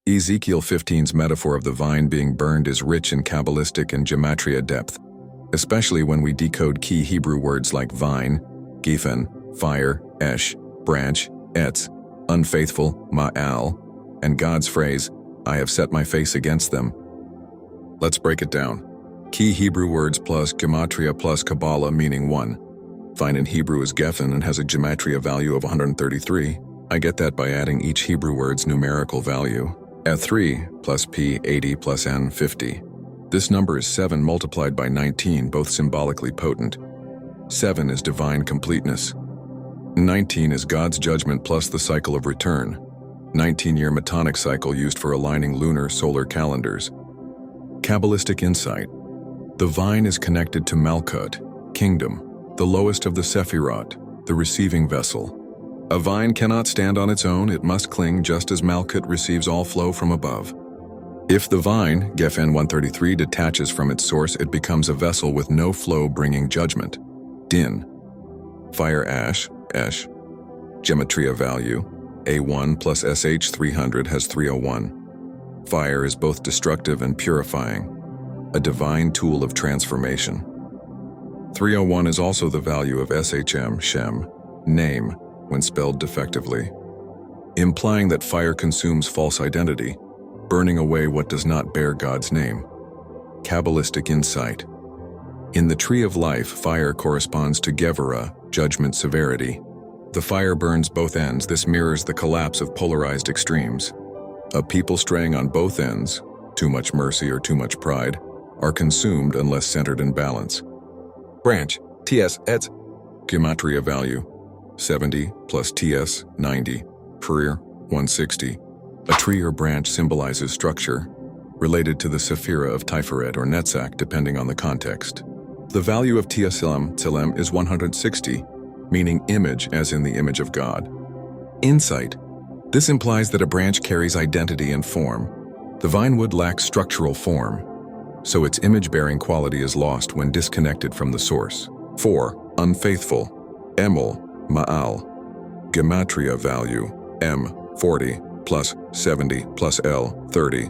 Ezekiel 15's metaphor of the vine being burned is rich in Kabbalistic and gematria depth, especially when we decode key Hebrew words like vine, gifen, fire, esh, branch, etz, unfaithful, ma'al, and God's phrase, I have set my face against them. Let's break it down. Key Hebrew words plus gematria plus Kabbalah meaning 1. Vine in Hebrew is gefen and has a gematria value of 133. I get that by adding each Hebrew word's numerical value. At 3 plus P 80 plus N 50. This number is 7 multiplied by 19, both symbolically potent. 7 is divine completeness. 19 is God's judgment plus the cycle of return. 19-year Metonic cycle used for aligning lunar-solar calendars. Kabbalistic insight. The vine is connected to Malkut, kingdom, the lowest of the Sephirot, the receiving vessel. A vine cannot stand on its own, it must cling just as Malkut receives all flow from above. If the vine, Gefen 133, detaches from its source, it becomes a vessel with no flow bringing judgment. Din. Fire ash, esh. Gematria value. A1 plus SH 300 has 301. Fire is both destructive and purifying, a divine tool of transformation. 301 is also the value of SHM, Shem, name, when spelled defectively, implying that fire consumes false identity, burning away what does not bear God's name. Kabbalistic insight. In the tree of life, fire corresponds to Gevurah, judgment severity. The fire burns both ends. This mirrors the collapse of polarized extremes. A people straying on both ends, too much mercy or too much pride, are consumed unless centered in balance. Branch, TS, etz. Gematria value. 70 plus TS, 90. Career, 160. A tree or branch symbolizes structure, related to the Sephira of Tiferet or Netzach depending on the context. The value of Tselem is 160, meaning image as in the image of God. Insight. This implies that a branch carries identity and form. The vine wood lacks structural form, so its image-bearing quality is lost when disconnected from the source. 4. Unfaithful. Emel, Ma'al. Gematria value, M, 40, plus 70, plus L, 30.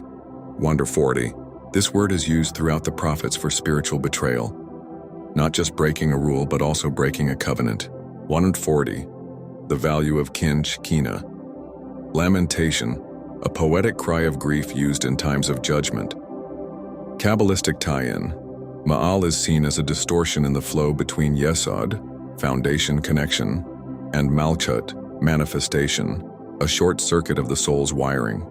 Wonder 40. This word is used throughout the prophets for spiritual betrayal. Not just breaking a rule, but also breaking a covenant. 140. The value of kin, Shekhinah. Lamentation, a poetic cry of grief used in times of judgment. Kabbalistic tie-in. Ma'al is seen as a distortion in the flow between Yesod, foundation connection, and Malchut, manifestation, a short circuit of the soul's wiring.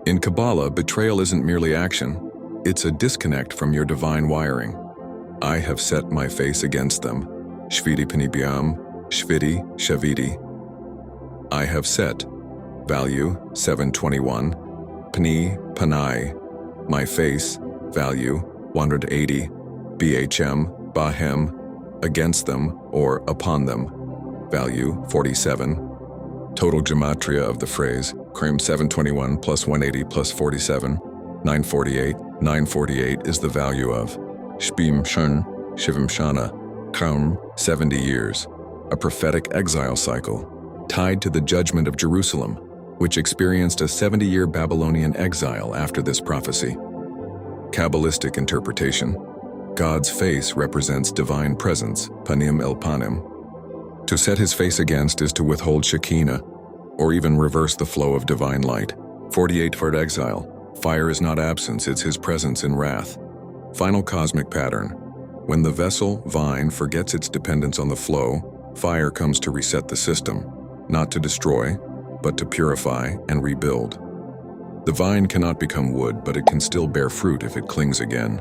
In Kabbalah, betrayal isn't merely action, it's a disconnect from your divine wiring. I have set my face against them. Shvidi Penibiam, Shvidi, Shavidi. I have set. Value, 721. Pni, Panai. My face, value, 180. BHM, Bahem. Against them or upon them, value 47. Total gematria of the phrase, Krim 721 plus 180 plus 47, 948. 948 is the value of Shbim Shun, Shivim Shana, Kram, 70 years, a prophetic exile cycle, tied to the judgment of Jerusalem, which experienced a 70-year Babylonian exile after this prophecy. Kabbalistic interpretation. God's face represents divine presence, panim el panim. To set his face against is to withhold Shekinah, or even reverse the flow of divine light. 48 for exile. Fire is not absence, it's his presence in wrath. Final cosmic pattern. When the vessel, vine, forgets its dependence on the flow, fire comes to reset the system, not to destroy, but to purify and rebuild. The vine cannot become wood, but it can still bear fruit if it clings again.